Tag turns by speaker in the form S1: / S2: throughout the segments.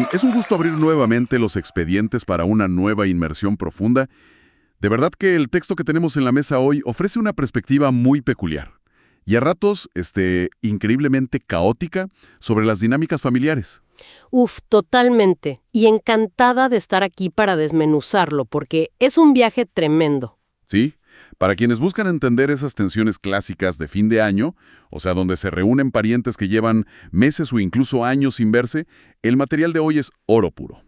S1: Bien, es un gusto abrir nuevamente los expedientes para una nueva inmersión profunda. De verdad que el texto que tenemos en la mesa hoy ofrece una perspectiva muy peculiar y a ratos, increíblemente caótica sobre las dinámicas familiares.
S2: Uf, totalmente. Y encantada de estar aquí para desmenuzarlo, porque es un viaje tremendo.
S1: ¿Sí? Para quienes buscan entender esas tensiones clásicas de fin de año, o sea, donde se reúnen parientes que llevan meses o incluso años sin verse, el material de hoy es oro puro.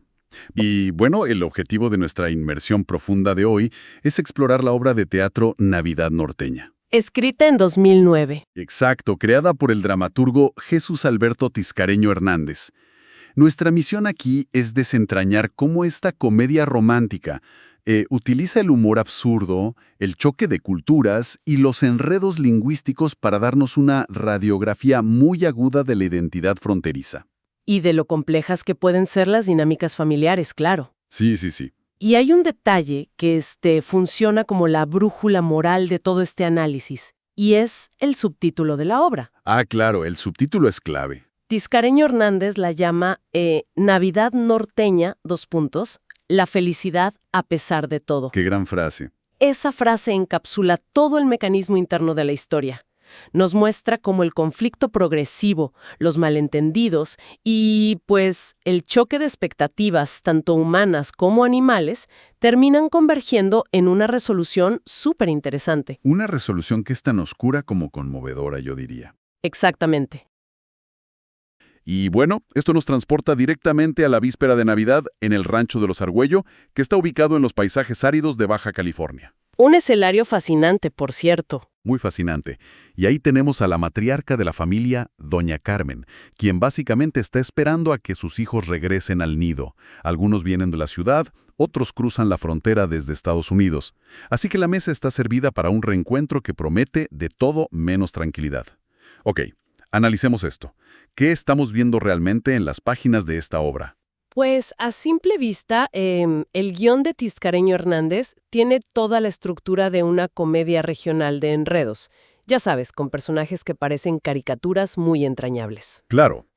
S1: Y bueno, el objetivo de nuestra inmersión profunda de hoy es explorar la obra de teatro Navidad Norteña.
S2: Escrita en 2009.
S1: Exacto, creada por el dramaturgo Jesús Alberto Tiscareño Hernández. Nuestra misión aquí es desentrañar cómo esta comedia romántica utiliza el humor absurdo, el choque de culturas y los enredos lingüísticos para darnos una radiografía muy aguda de la identidad fronteriza.
S2: Y de lo complejas que pueden ser las dinámicas familiares, claro.
S1: Sí, sí, sí.
S2: Y hay un detalle que funciona como la brújula moral de todo este análisis, y es el subtítulo de la obra.
S1: Ah, claro, el subtítulo es clave.
S2: Tiscareño Hernández la llama Navidad Norteña, la felicidad a pesar de todo.
S1: Qué gran frase.
S2: Esa frase encapsula todo el mecanismo interno de la historia. Nos muestra cómo el conflicto progresivo, los malentendidos y, pues, el choque de expectativas, tanto humanas como animales, terminan convergiendo en una resolución súper interesante.
S1: Una resolución que es tan oscura como conmovedora, yo diría.
S2: Exactamente.
S1: Y bueno, esto nos transporta directamente a la víspera de Navidad en el Rancho de los Argüello, que está ubicado en los paisajes áridos de Baja California.
S2: Un escenario fascinante, por cierto.
S1: Muy fascinante. Y ahí tenemos a la matriarca de la familia, Doña Carmen, quien básicamente está esperando a que sus hijos regresen al nido. Algunos vienen de la ciudad, otros cruzan la frontera desde Estados Unidos. Así que la mesa está servida para un reencuentro que promete de todo menos tranquilidad. Ok, analicemos esto. ¿Qué estamos viendo realmente en las páginas de esta obra?
S2: Pues a simple vista, el guión de Tiscareño Hernández tiene toda la estructura de una comedia regional de enredos. Ya sabes, con personajes que parecen caricaturas muy entrañables.
S1: Claro.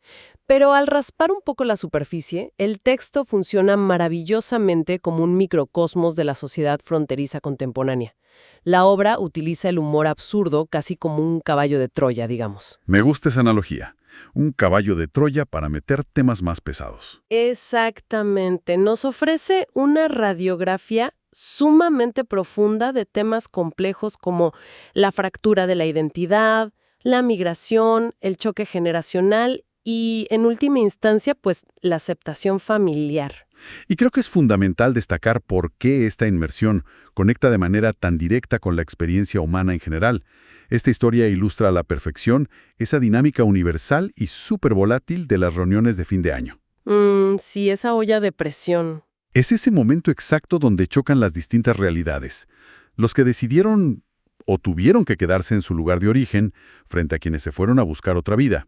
S2: Pero al raspar un poco la superficie, el texto funciona maravillosamente como un microcosmos de la sociedad fronteriza contemporánea. La obra utiliza el humor absurdo casi como un caballo de Troya, digamos.
S1: Me gusta esa analogía. Un caballo de Troya para meter temas más pesados.
S2: Exactamente. Nos ofrece una radiografía sumamente profunda de temas complejos como la fractura de la identidad, la migración, el choque generacional y, en última instancia, pues, la aceptación familiar.
S1: Y creo que es fundamental destacar por qué esta inmersión conecta de manera tan directa con la experiencia humana en general. Esta historia ilustra a la perfección esa dinámica universal y súper volátil de las reuniones de fin de año.
S2: Sí, esa olla de presión.
S1: Es ese momento exacto donde chocan las distintas realidades. Los que decidieron o tuvieron que quedarse en su lugar de origen frente a quienes se fueron a buscar otra vida.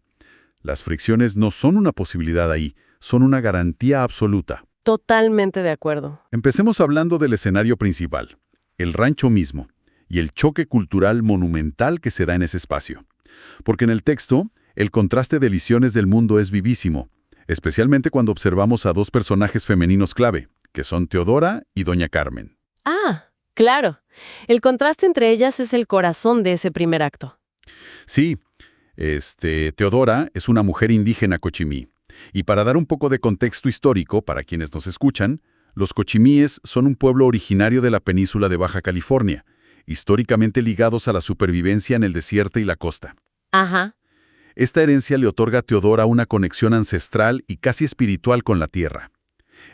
S1: Las fricciones no son una posibilidad ahí, son una garantía absoluta.
S2: Totalmente de acuerdo.
S1: Empecemos hablando del escenario principal, el rancho mismo, y el choque cultural monumental que se da en ese espacio. Porque en el texto, el contraste de visiones del mundo es vivísimo, especialmente cuando observamos a dos personajes femeninos clave, que son Teodora y Doña Carmen.
S2: Ah, claro. El contraste entre ellas es el corazón de ese primer acto.
S1: Sí, Teodora es una mujer indígena cochimí. Y para dar un poco de contexto histórico para quienes nos escuchan, los cochimíes son un pueblo originario de la península de Baja California, históricamente ligados a la supervivencia en el desierto y la costa.
S2: Ajá.
S1: Esta herencia le otorga a Teodora una conexión ancestral y casi espiritual con la tierra.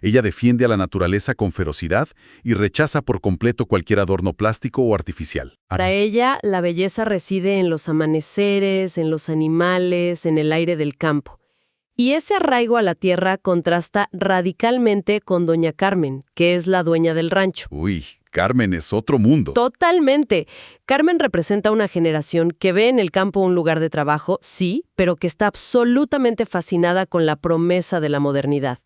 S1: Ella defiende a la naturaleza con ferocidad y rechaza por completo cualquier adorno plástico o artificial.
S2: Para ella, la belleza reside en los amaneceres, en los animales, en el aire del campo. Y ese arraigo a la tierra contrasta radicalmente con Doña Carmen, que es la dueña del rancho.
S1: Uy, Carmen es otro mundo.
S2: Totalmente. Carmen representa una generación que ve en el campo un lugar de trabajo, sí, pero que está absolutamente fascinada con la promesa de la modernidad.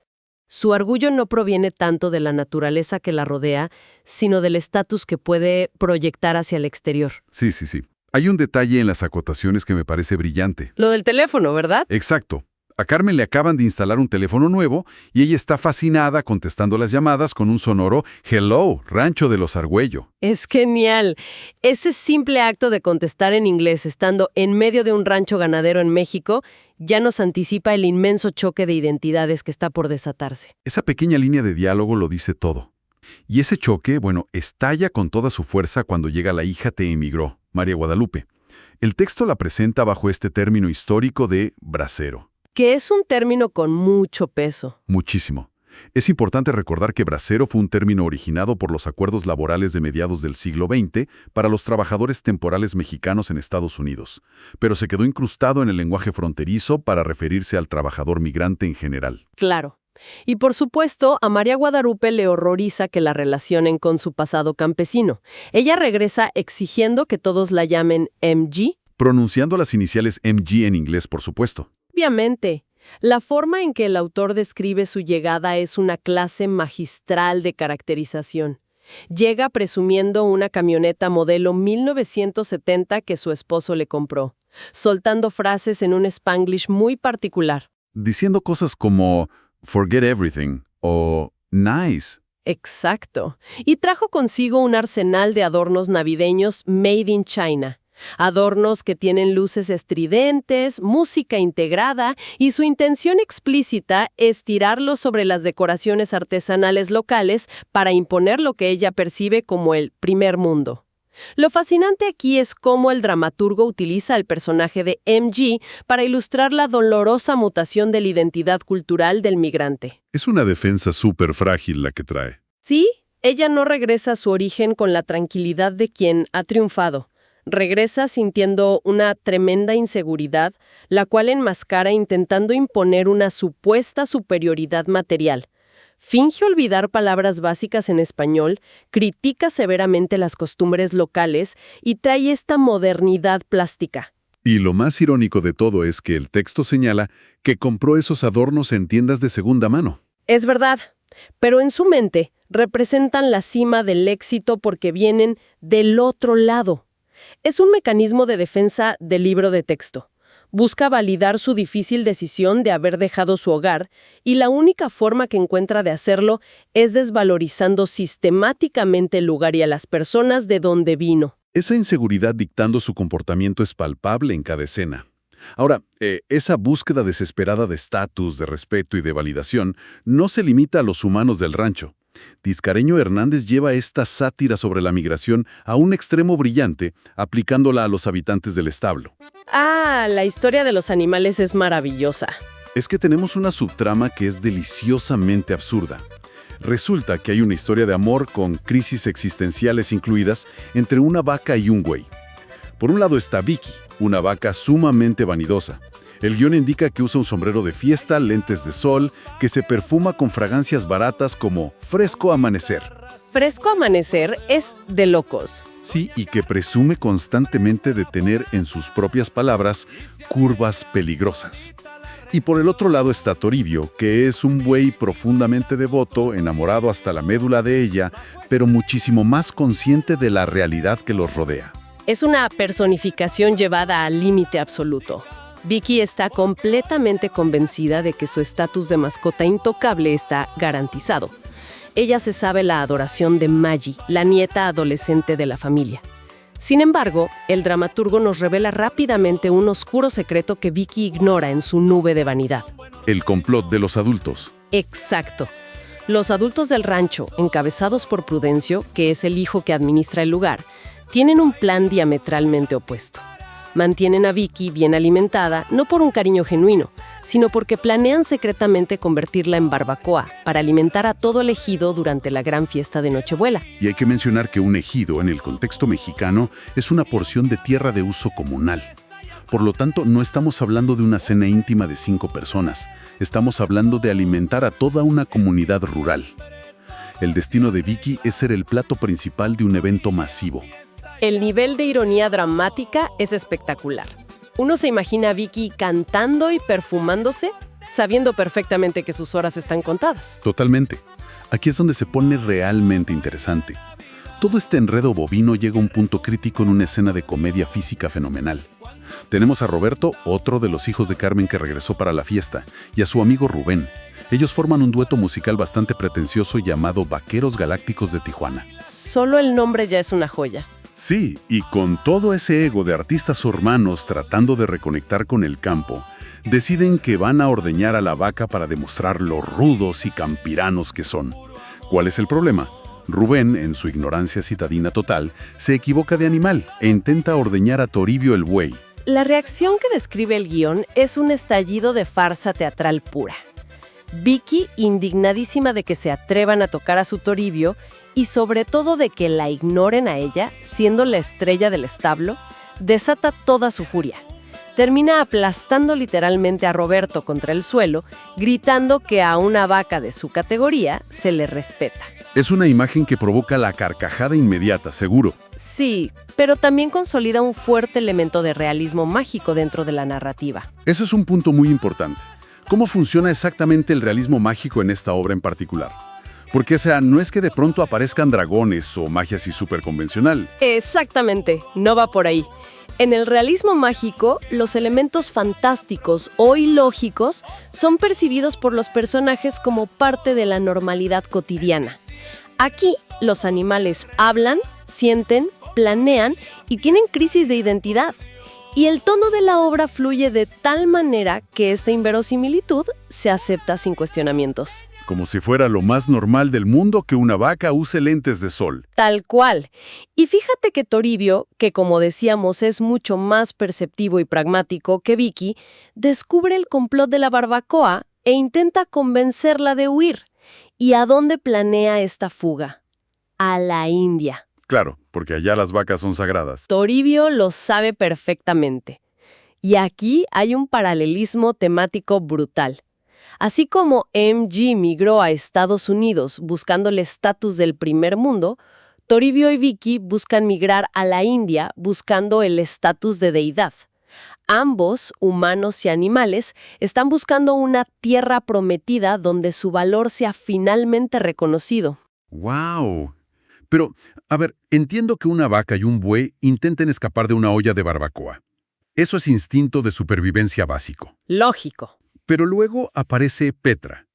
S2: Su orgullo no proviene tanto de la naturaleza que la rodea, sino del estatus que puede proyectar hacia el exterior.
S1: Sí, sí, sí. Hay un detalle en las acotaciones que me parece brillante.
S2: Lo del teléfono, ¿verdad?
S1: Exacto. A Carmen le acaban de instalar un teléfono nuevo y ella está fascinada contestando las llamadas con un sonoro "Hello, Rancho de los Argüello".
S2: Es genial. Ese simple acto de contestar en inglés estando en medio de un rancho ganadero en México ya nos anticipa el inmenso choque de identidades que está por desatarse.
S1: Esa pequeña línea de diálogo lo dice todo. Y ese choque, bueno, estalla con toda su fuerza cuando llega la hija te emigró, María Guadalupe. El texto la presenta bajo este término histórico de bracero.
S2: Que es un término con mucho peso.
S1: Muchísimo. Es importante recordar que bracero fue un término originado por los acuerdos laborales de mediados del siglo XX para los trabajadores temporales mexicanos en Estados Unidos, pero se quedó incrustado en el lenguaje fronterizo para referirse al trabajador migrante en general.
S2: Claro. Y por supuesto, a María Guadalupe le horroriza que la relacionen con su pasado campesino. Ella regresa exigiendo que todos la llamen MG.
S1: Pronunciando las iniciales MG en inglés, por supuesto.
S2: Obviamente, la forma en que el autor describe su llegada es una clase magistral de caracterización. Llega presumiendo una camioneta modelo 1970 que su esposo le compró, soltando frases en un Spanglish muy particular.
S1: Diciendo cosas como "forget everything" o "nice".
S2: Exacto. Y trajo consigo un arsenal de adornos navideños made in China. Adornos que tienen luces estridentes, música integrada y su intención explícita es tirarlos sobre las decoraciones artesanales locales para imponer lo que ella percibe como el primer mundo. Lo fascinante aquí es cómo el dramaturgo utiliza el personaje de MG para ilustrar la dolorosa mutación de la identidad cultural del migrante.
S1: Es una defensa súper frágil la que trae.
S2: Sí, ella no regresa a su origen con la tranquilidad de quien ha triunfado. Regresa sintiendo una tremenda inseguridad, la cual enmascara intentando imponer una supuesta superioridad material. Finge olvidar palabras básicas en español, critica severamente las costumbres locales y trae esta modernidad plástica.
S1: Y lo más irónico de todo es que el texto señala que compró esos adornos en tiendas de segunda mano.
S2: Es verdad, pero en su mente representan la cima del éxito porque vienen del otro lado. Es un mecanismo de defensa del libro de texto. Busca validar su difícil decisión de haber dejado su hogar y la única forma que encuentra de hacerlo es desvalorizando sistemáticamente el lugar y a las personas de donde vino.
S1: Esa inseguridad dictando su comportamiento es palpable en cada escena. Ahora, esa búsqueda desesperada de estatus, de respeto y de validación no se limita a los humanos del rancho. Tiscareño Hernández lleva esta sátira sobre la migración a un extremo brillante, aplicándola a los habitantes del establo.
S2: Ah, la historia de los animales es maravillosa.
S1: Es que tenemos una subtrama que es deliciosamente absurda. Resulta que hay una historia de amor con crisis existenciales incluidas entre una vaca y un güey. Por un lado está Vicky, una vaca sumamente vanidosa. El guión indica que usa un sombrero de fiesta, lentes de sol, que se perfuma con fragancias baratas como Fresco Amanecer.
S2: Fresco Amanecer es de locos.
S1: Sí, y que presume constantemente de tener, en sus propias palabras, curvas peligrosas. Y por el otro lado está Toribio, que es un buey profundamente devoto, enamorado hasta la médula de ella, pero muchísimo más consciente de la realidad que los rodea.
S2: Es una personificación llevada al límite absoluto. Vicky está completamente convencida de que su estatus de mascota intocable está garantizado. Ella se sabe la adoración de Maggie, la nieta adolescente de la familia. Sin embargo, el dramaturgo nos revela rápidamente un oscuro secreto que Vicky ignora en su nube de vanidad.
S1: El complot de los adultos.
S2: Exacto. Los adultos del rancho, encabezados por Prudencio, que es el hijo que administra el lugar, tienen un plan diametralmente opuesto. Mantienen a Vicky bien alimentada, no por un cariño genuino, sino porque planean secretamente convertirla en barbacoa para alimentar a todo el ejido durante la gran fiesta de Nochebuena.
S1: Y hay que mencionar que un ejido, en el contexto mexicano, es una porción de tierra de uso comunal. Por lo tanto, no estamos hablando de una cena íntima de 5 personas. Estamos hablando de alimentar a toda una comunidad rural. El destino de Vicky es ser el plato principal de un evento masivo.
S2: El nivel de ironía dramática es espectacular. Uno se imagina a Vicky cantando y perfumándose, sabiendo perfectamente que sus horas están contadas.
S1: Totalmente. Aquí es donde se pone realmente interesante. Todo este enredo bovino llega a un punto crítico en una escena de comedia física fenomenal. Tenemos a Roberto, otro de los hijos de Carmen que regresó para la fiesta, y a su amigo Rubén. Ellos forman un dueto musical bastante pretencioso llamado Vaqueros Galácticos de Tijuana.
S2: Solo el nombre ya es una joya.
S1: Sí, y con todo ese ego de artistas hermanos tratando de reconectar con el campo, deciden que van a ordeñar a la vaca para demostrar lo rudos y campiranos que son. ¿Cuál es el problema? Rubén, en su ignorancia citadina total, se equivoca de animal e intenta ordeñar a Toribio el buey.
S2: La reacción que describe el guión es un estallido de farsa teatral pura. Vicky, indignadísima de que se atrevan a tocar a su Toribio y sobre todo de que la ignoren a ella, siendo la estrella del establo, desata toda su furia. Termina aplastando literalmente a Roberto contra el suelo, gritando que a una vaca de su categoría se le respeta.
S1: Es una imagen que provoca la carcajada inmediata, seguro.
S2: Sí, pero también consolida un fuerte elemento de realismo mágico dentro de la narrativa.
S1: Ese es un punto muy importante. ¿Cómo funciona exactamente el realismo mágico en esta obra en particular? Porque, no es que de pronto aparezcan dragones o magia así súper convencional.
S2: Exactamente, no va por ahí. En el realismo mágico, los elementos fantásticos o ilógicos son percibidos por los personajes como parte de la normalidad cotidiana. Aquí, los animales hablan, sienten, planean y tienen crisis de identidad. Y el tono de la obra fluye de tal manera que esta inverosimilitud se acepta sin cuestionamientos.
S1: Como si fuera lo más normal del mundo que una vaca use lentes de sol.
S2: Tal cual. Y fíjate que Toribio, que como decíamos es mucho más perceptivo y pragmático que Vicky, descubre el complot de la barbacoa e intenta convencerla de huir. ¿Y a dónde planea esta fuga? A la India.
S1: Claro, porque allá las vacas son sagradas.
S2: Toribio lo sabe perfectamente. Y aquí hay un paralelismo temático brutal. Así como MG migró a Estados Unidos buscando el estatus del primer mundo, Toribio y Vicky buscan migrar a la India buscando el estatus de deidad. Ambos, humanos y animales, están buscando una tierra prometida donde su valor sea finalmente reconocido.
S1: ¡Wow! Pero, entiendo que una vaca y un buey intenten escapar de una olla de barbacoa. Eso es instinto de supervivencia básico.
S2: Lógico.
S1: Pero luego aparece Petra.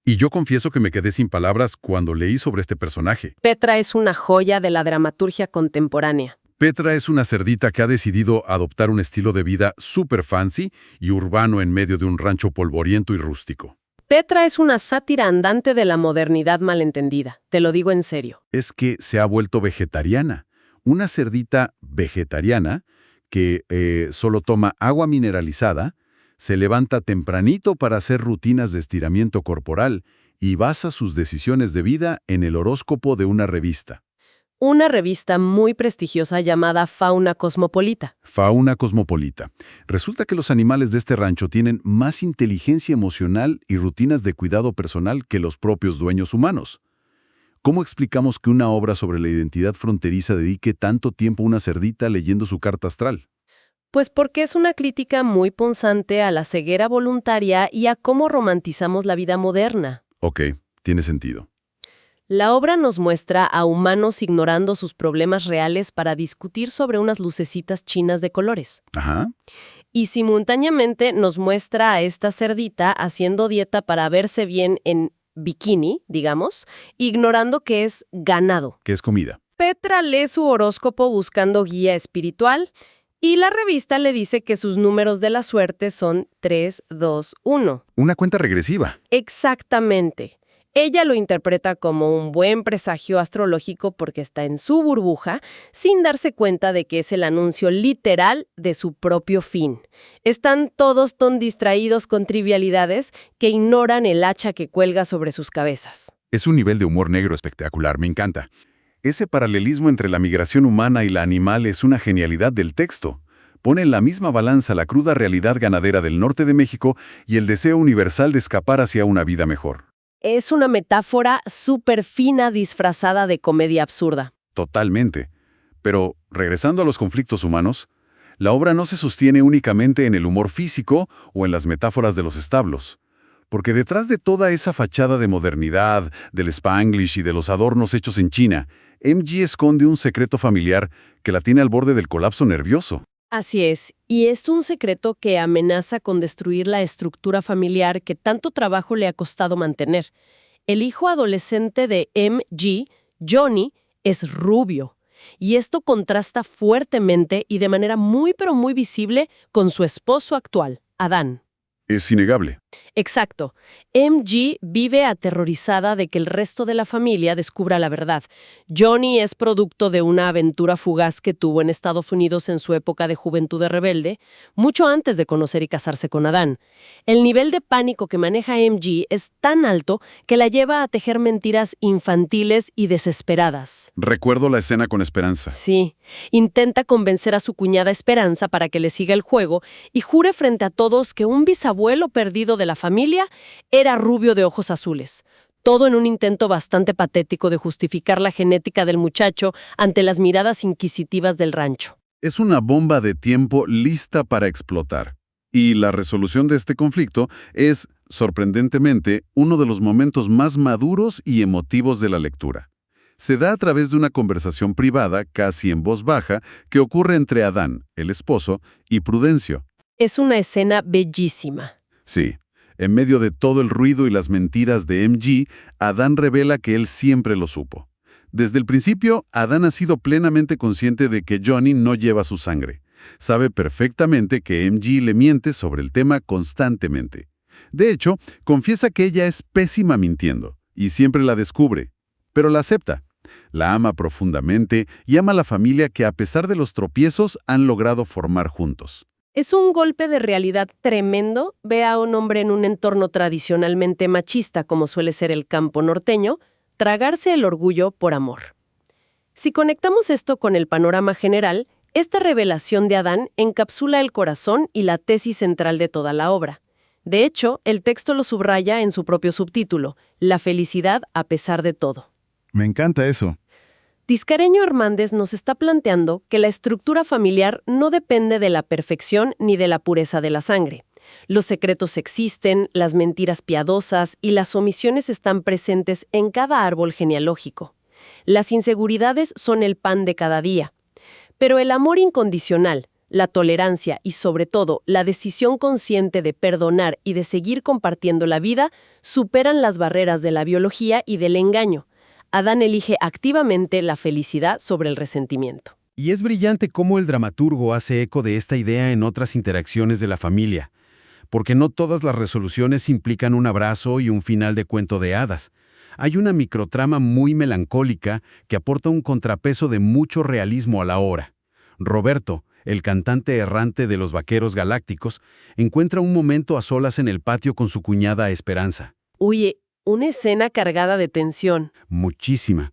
S1: Y yo confieso que me quedé sin palabras cuando leí sobre este personaje.
S2: Petra es una joya de la dramaturgia contemporánea.
S1: Petra es una cerdita que ha decidido adoptar un estilo de vida súper fancy y urbano en medio de un rancho polvoriento y rústico.
S2: Petra es una sátira andante de la modernidad malentendida, te lo digo en serio.
S1: Es que se ha vuelto vegetariana. Una cerdita vegetariana que solo toma agua mineralizada, se levanta tempranito para hacer rutinas de estiramiento corporal y basa sus decisiones de vida en el horóscopo de una revista.
S2: Una revista muy prestigiosa llamada Fauna Cosmopolita.
S1: Fauna Cosmopolita. Resulta que los animales de este rancho tienen más inteligencia emocional y rutinas de cuidado personal que los propios dueños humanos. ¿Cómo explicamos que una obra sobre la identidad fronteriza dedique tanto tiempo a una cerdita leyendo su carta astral?
S2: Pues porque es una crítica muy punzante a la ceguera voluntaria y a cómo romantizamos la vida moderna.
S1: Ok, tiene sentido.
S2: La obra nos muestra a humanos ignorando sus problemas reales para discutir sobre unas lucecitas chinas de colores.
S1: Ajá.
S2: Y simultáneamente nos muestra a esta cerdita haciendo dieta para verse bien en bikini, digamos, ignorando que es ganado.
S1: ¿Qué es comida?
S2: Petra lee su horóscopo buscando guía espiritual y la revista le dice que sus números de la suerte son 3, 2, 1.
S1: Una cuenta regresiva.
S2: Exactamente. Ella lo interpreta como un buen presagio astrológico porque está en su burbuja, sin darse cuenta de que es el anuncio literal de su propio fin. Están todos tan distraídos con trivialidades que ignoran el hacha que cuelga sobre sus cabezas.
S1: Es un nivel de humor negro espectacular, me encanta. Ese paralelismo entre la migración humana y la animal es una genialidad del texto. Pone en la misma balanza la cruda realidad ganadera del norte de México y el deseo universal de escapar hacia una vida mejor.
S2: Es una metáfora súper fina disfrazada de comedia absurda.
S1: Totalmente. Pero, regresando a los conflictos humanos, la obra no se sostiene únicamente en el humor físico o en las metáforas de los establos. Porque detrás de toda esa fachada de modernidad, del Spanglish y de los adornos hechos en China, MG esconde un secreto familiar que la tiene al borde del colapso nervioso.
S2: Así es, y es un secreto que amenaza con destruir la estructura familiar que tanto trabajo le ha costado mantener. El hijo adolescente de MG, Johnny, es rubio, y esto contrasta fuertemente y de manera muy pero muy visible con su esposo actual, Adán.
S1: Es innegable.
S2: Exacto. MG vive aterrorizada de que el resto de la familia descubra la verdad. Johnny es producto de una aventura fugaz que tuvo en Estados Unidos en su época de juventud rebelde, mucho antes de conocer y casarse con Adán. El nivel de pánico que maneja MG es tan alto que la lleva a tejer mentiras infantiles y desesperadas.
S1: Recuerdo la escena con Esperanza.
S2: Sí, intenta convencer a su cuñada Esperanza para que le siga el juego y jure frente a todos que un bisabuelo perdido de la familia era rubio de ojos azules. Todo en un intento bastante patético de justificar la genética del muchacho ante las miradas inquisitivas del rancho.
S1: Es una bomba de tiempo lista para explotar. Y la resolución de este conflicto es, sorprendentemente, uno de los momentos más maduros y emotivos de la lectura. Se da a través de una conversación privada, casi en voz baja, que ocurre entre Adán, el esposo, y Prudencio.
S2: Es una escena bellísima.
S1: Sí, en medio de todo el ruido y las mentiras de MG, Adán revela que él siempre lo supo. Desde el principio, Adán ha sido plenamente consciente de que Johnny no lleva su sangre. Sabe perfectamente que MG le miente sobre el tema constantemente. De hecho, confiesa que ella es pésima mintiendo, y siempre la descubre, pero la acepta. La ama profundamente y ama a la familia que a pesar de los tropiezos han logrado formar juntos.
S2: Es un golpe de realidad tremendo ver a un hombre en un entorno tradicionalmente machista como suele ser el campo norteño, tragarse el orgullo por amor. Si conectamos esto con el panorama general, esta revelación de Adán encapsula el corazón y la tesis central de toda la obra. De hecho, el texto lo subraya en su propio subtítulo, La felicidad a pesar de todo.
S1: Me encanta eso.
S2: Tiscareño Hernández nos está planteando que la estructura familiar no depende de la perfección ni de la pureza de la sangre. Los secretos existen, las mentiras piadosas y las omisiones están presentes en cada árbol genealógico. Las inseguridades son el pan de cada día. Pero el amor incondicional, la tolerancia y, sobre todo, la decisión consciente de perdonar y de seguir compartiendo la vida superan las barreras de la biología y del engaño. Adán elige activamente la felicidad sobre el resentimiento.
S3: Y es brillante cómo el dramaturgo hace eco de esta idea en otras interacciones de la familia, porque no todas las resoluciones implican un abrazo y un final de cuento de hadas. Hay una microtrama muy melancólica que aporta un contrapeso de mucho realismo a la obra. Roberto, el cantante errante de los Vaqueros Galácticos, encuentra un momento a solas en el patio con su cuñada Esperanza.
S2: Oye, una escena cargada de tensión.
S3: Muchísima.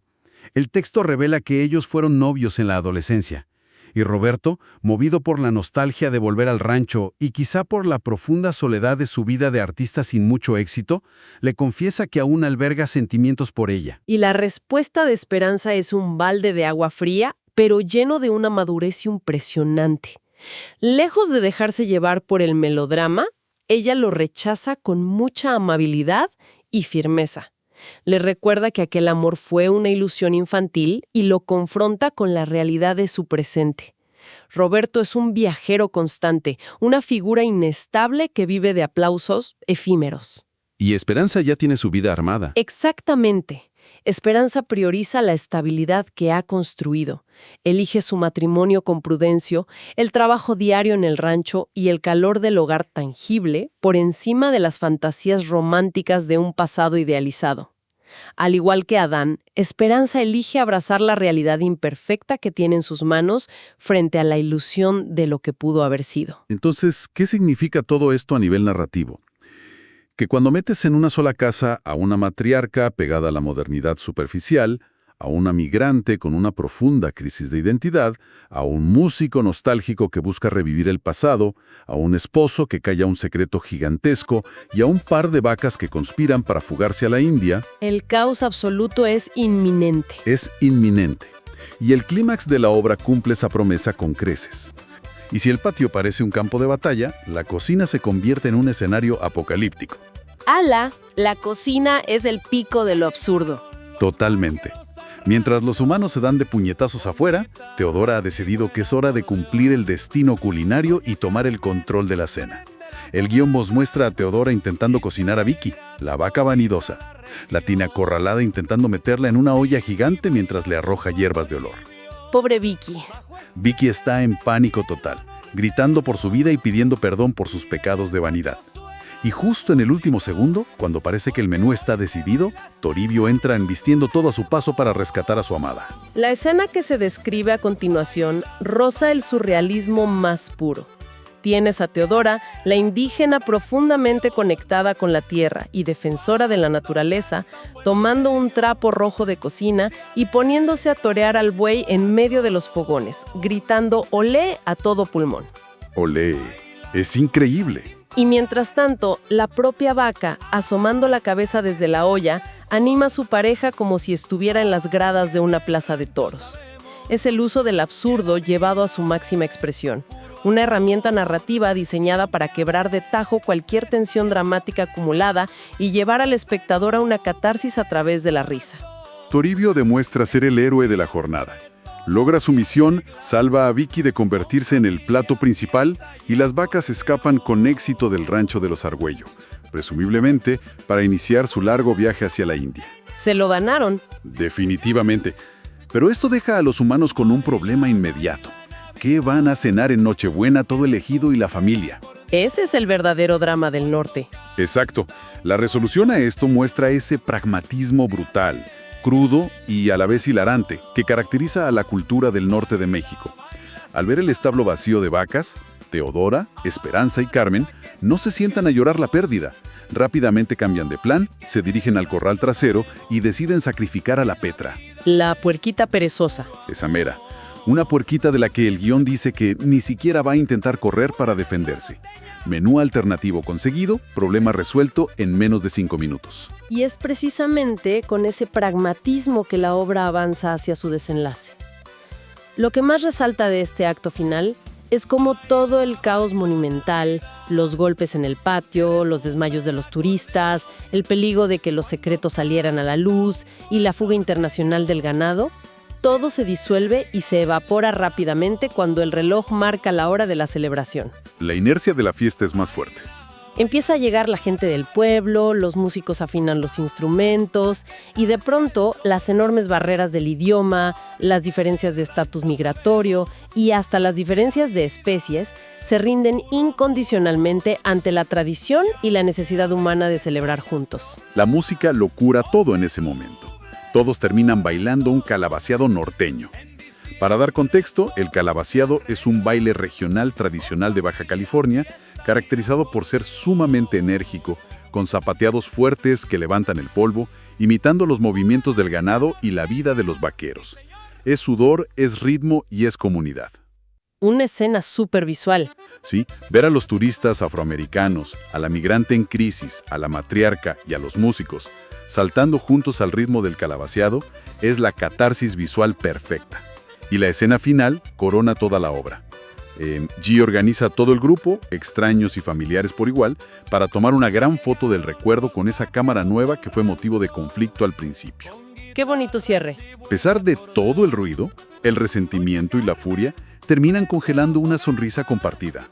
S3: El texto revela que ellos fueron novios en la adolescencia, y Roberto, movido por la nostalgia de volver al rancho y quizá por la profunda soledad de su vida de artista sin mucho éxito, le confiesa que aún alberga sentimientos por ella.
S2: Y la respuesta de Esperanza es un balde de agua fría, pero lleno de una madurez impresionante. Lejos de dejarse llevar por el melodrama, ella lo rechaza con mucha amabilidad y firmeza. Le recuerda que aquel amor fue una ilusión infantil y lo confronta con la realidad de su presente. Roberto es un viajero constante, una figura inestable que vive de aplausos efímeros.
S1: Y Esperanza ya tiene su vida armada.
S2: Exactamente. Esperanza prioriza la estabilidad que ha construido. Elige su matrimonio con Prudencio, el trabajo diario en el rancho y el calor del hogar tangible por encima de las fantasías románticas de un pasado idealizado. Al igual que Adán, Esperanza elige abrazar la realidad imperfecta que tiene en sus manos frente a la ilusión de lo que pudo haber sido.
S1: Entonces, ¿qué significa todo esto a nivel narrativo? Que cuando metes en una sola casa a una matriarca pegada a la modernidad superficial, a una migrante con una profunda crisis de identidad, a un músico nostálgico que busca revivir el pasado, a un esposo que calla un secreto gigantesco y a un par de vacas que conspiran para fugarse a la India,
S2: El caos absoluto es inminente.
S1: es inminente. Y el clímax de la obra cumple esa promesa con creces. Y si el patio parece un campo de batalla, la cocina se convierte en un escenario apocalíptico.
S2: ¡Hala! La cocina es el pico de lo absurdo.
S1: Totalmente. Mientras los humanos se dan de puñetazos afuera, Teodora ha decidido que es hora de cumplir el destino culinario y tomar el control de la cena. El guión nos muestra a Teodora intentando cocinar a Vicky, la vaca vanidosa. La tiene acorralada intentando meterla en una olla gigante mientras le arroja hierbas de olor.
S2: Pobre Vicky.
S1: Vicky está en pánico total, gritando por su vida y pidiendo perdón por sus pecados de vanidad. Y justo en el último segundo, cuando parece que el menú está decidido, Toribio entra embistiendo todo a su paso para rescatar a su amada.
S2: La escena que se describe a continuación roza el surrealismo más puro. Tienes a Teodora, la indígena profundamente conectada con la tierra y defensora de la naturaleza, tomando un trapo rojo de cocina y poniéndose a torear al buey en medio de los fogones, gritando «olé» a todo pulmón.
S1: ¡Olé! ¡Es increíble!
S2: Y mientras tanto, la propia vaca, asomando la cabeza desde la olla, anima a su pareja como si estuviera en las gradas de una plaza de toros. Es el uso del absurdo llevado a su máxima expresión. Una herramienta narrativa diseñada para quebrar de tajo cualquier tensión dramática acumulada y llevar al espectador a una catarsis a través de la risa.
S1: Toribio demuestra ser el héroe de la jornada. Logra su misión, salva a Vicky de convertirse en el plato principal y las vacas escapan con éxito del rancho de los Argüello, presumiblemente para iniciar su largo viaje hacia la India.
S2: Se lo ganaron.
S1: Definitivamente. Pero esto deja a los humanos con un problema inmediato. ¿Qué van a cenar en Nochebuena todo el ejido y la familia?
S2: Ese es el verdadero drama del norte.
S1: Exacto. La resolución a esto muestra ese pragmatismo brutal, crudo y a la vez hilarante, que caracteriza a la cultura del norte de México. Al ver el establo vacío de vacas, Teodora, Esperanza y Carmen no se sientan a llorar la pérdida. Rápidamente cambian de plan, se dirigen al corral trasero y deciden sacrificar a la Petra.
S2: La puerquita perezosa.
S1: Esa mera. Una puerquita de la que el guión dice que ni siquiera va a intentar correr para defenderse. Menú alternativo conseguido, problema resuelto en menos de 5 minutos.
S2: Y es precisamente con ese pragmatismo que la obra avanza hacia su desenlace. Lo que más resalta de este acto final es cómo todo el caos monumental, los golpes en el patio, los desmayos de los turistas, el peligro de que los secretos salieran a la luz y la fuga internacional del ganado, todo se disuelve y se evapora rápidamente cuando el reloj marca la hora de la celebración.
S1: La inercia de la fiesta es más fuerte.
S2: Empieza a llegar la gente del pueblo, los músicos afinan los instrumentos y de pronto las enormes barreras del idioma, las diferencias de estatus migratorio y hasta las diferencias de especies se rinden incondicionalmente ante la tradición y la necesidad humana de celebrar juntos.
S1: La música lo cura todo en ese momento. Todos terminan bailando un calabaceado norteño. Para dar contexto, el calabaceado es un baile regional tradicional de Baja California, caracterizado por ser sumamente enérgico, con zapateados fuertes que levantan el polvo, imitando los movimientos del ganado y la vida de los vaqueros. Es sudor, es ritmo y es comunidad.
S2: Una escena súper visual.
S1: Sí, ver a los turistas afroamericanos, a la migrante en crisis, a la matriarca y a los músicos, saltando juntos al ritmo del calabaceado, es la catarsis visual perfecta. Y la escena final corona toda la obra. G organiza a todo el grupo, extraños y familiares por igual, para tomar una gran foto del recuerdo con esa cámara nueva que fue motivo de conflicto al principio.
S2: ¡Qué bonito cierre!
S1: A pesar de todo el ruido, el resentimiento y la furia terminan congelando una sonrisa compartida.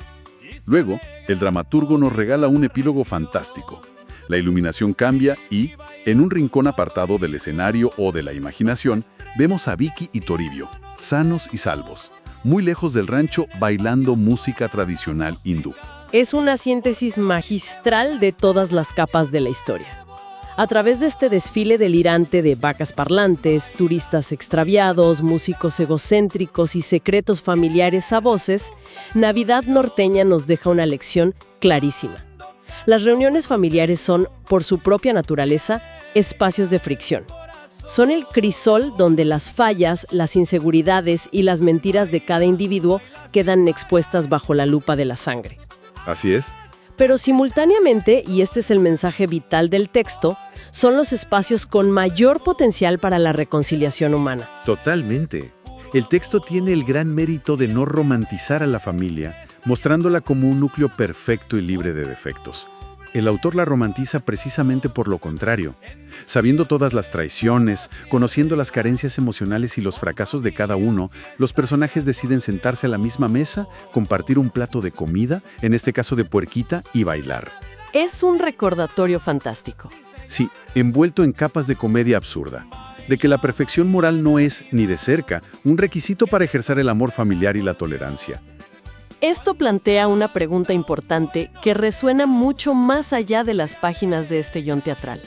S1: Luego, el dramaturgo nos regala un epílogo fantástico. La iluminación cambia y, en un rincón apartado del escenario o de la imaginación, vemos a Vicky y Toribio, sanos y salvos, muy lejos del rancho bailando música tradicional hindú.
S2: Es una síntesis magistral de todas las capas de la historia. A través de este desfile delirante de vacas parlantes, turistas extraviados, músicos egocéntricos y secretos familiares a voces, Navidad norteña nos deja una lección clarísima. Las reuniones familiares son, por su propia naturaleza, espacios de fricción. Son el crisol donde las fallas, las inseguridades y las mentiras de cada individuo quedan expuestas bajo la lupa de la sangre.
S1: Así es.
S2: Pero simultáneamente, y este es el mensaje vital del texto, son los espacios con mayor potencial para la reconciliación humana.
S3: Totalmente. El texto tiene el gran mérito de no romantizar a la familia, mostrándola como un núcleo perfecto y libre de defectos.
S4: el autor la romantiza precisamente por lo contrario. Sabiendo todas las traiciones, conociendo las carencias emocionales y los fracasos de cada uno, los personajes deciden sentarse a la misma mesa, compartir un plato de comida, en este caso de puerquita, y bailar.
S2: Es un recordatorio fantástico.
S4: Sí, envuelto en capas de comedia absurda, de que la perfección moral no es, ni de cerca, un requisito para ejercer el amor familiar y la tolerancia.
S2: Esto plantea una pregunta importante que resuena mucho más allá de las páginas de este guión teatral.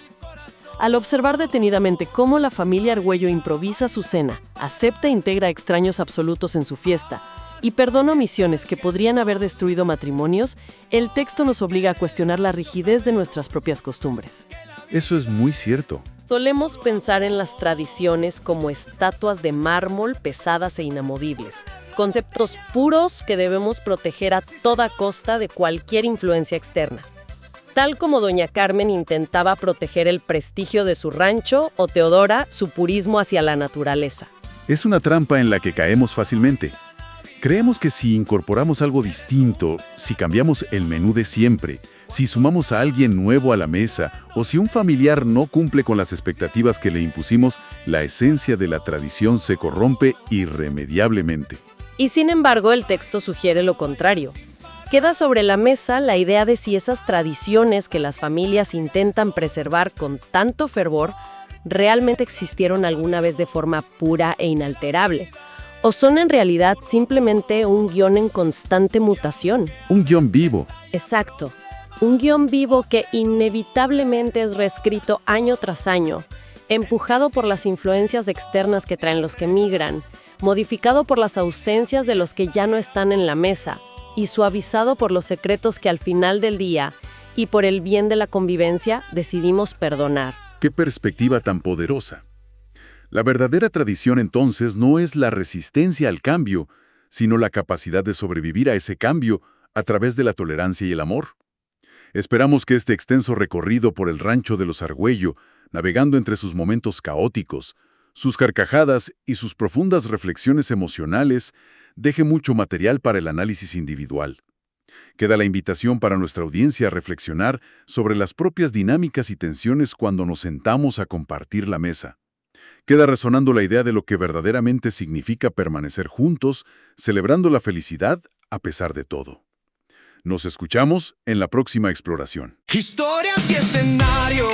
S2: Al observar detenidamente cómo la familia Argüello improvisa su cena, acepta e integra extraños absolutos en su fiesta y perdona omisiones que podrían haber destruido matrimonios, el texto nos obliga a cuestionar la rigidez de nuestras propias costumbres.
S4: Eso es muy cierto.
S2: Solemos pensar en las tradiciones como estatuas de mármol pesadas e inamovibles, conceptos puros que debemos proteger a toda costa de cualquier influencia externa. Tal como doña Carmen intentaba proteger el prestigio de su rancho o Teodora su purismo hacia la naturaleza.
S4: Es una trampa en la que caemos fácilmente. Creemos que si incorporamos algo distinto, si cambiamos el menú de siempre, si sumamos a alguien nuevo a la mesa o si un familiar no cumple con las expectativas que le impusimos, la esencia de la tradición se corrompe irremediablemente.
S2: Y sin embargo, el texto sugiere lo contrario. Queda sobre la mesa la idea de si esas tradiciones que las familias intentan preservar con tanto fervor realmente existieron alguna vez de forma pura e inalterable, o son en realidad simplemente un guión en constante mutación.
S4: Un guión vivo.
S2: Exacto. Un guión vivo que inevitablemente es reescrito año tras año, empujado por las influencias externas que traen los que migran, modificado por las ausencias de los que ya no están en la mesa y suavizado por los secretos que al final del día y por el bien de la convivencia decidimos perdonar.
S4: ¡Qué perspectiva tan poderosa! La verdadera tradición entonces no es la resistencia al cambio, sino la capacidad de sobrevivir a ese cambio a través de la tolerancia y el amor. Esperamos que este extenso recorrido por el rancho de los Argüello, navegando entre sus momentos caóticos, sus carcajadas y sus profundas reflexiones emocionales, deje mucho material para el análisis individual. Queda la invitación para nuestra audiencia a reflexionar sobre las propias dinámicas y tensiones cuando nos sentamos a compartir la mesa. Queda resonando la idea de lo que verdaderamente significa permanecer juntos, celebrando la felicidad a pesar de todo. Nos escuchamos en la próxima exploración.
S5: Historias y escenario,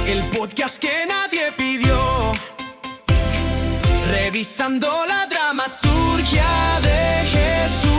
S5: el podcast que nadie pidió, revisando la dramaturgia de Jesús.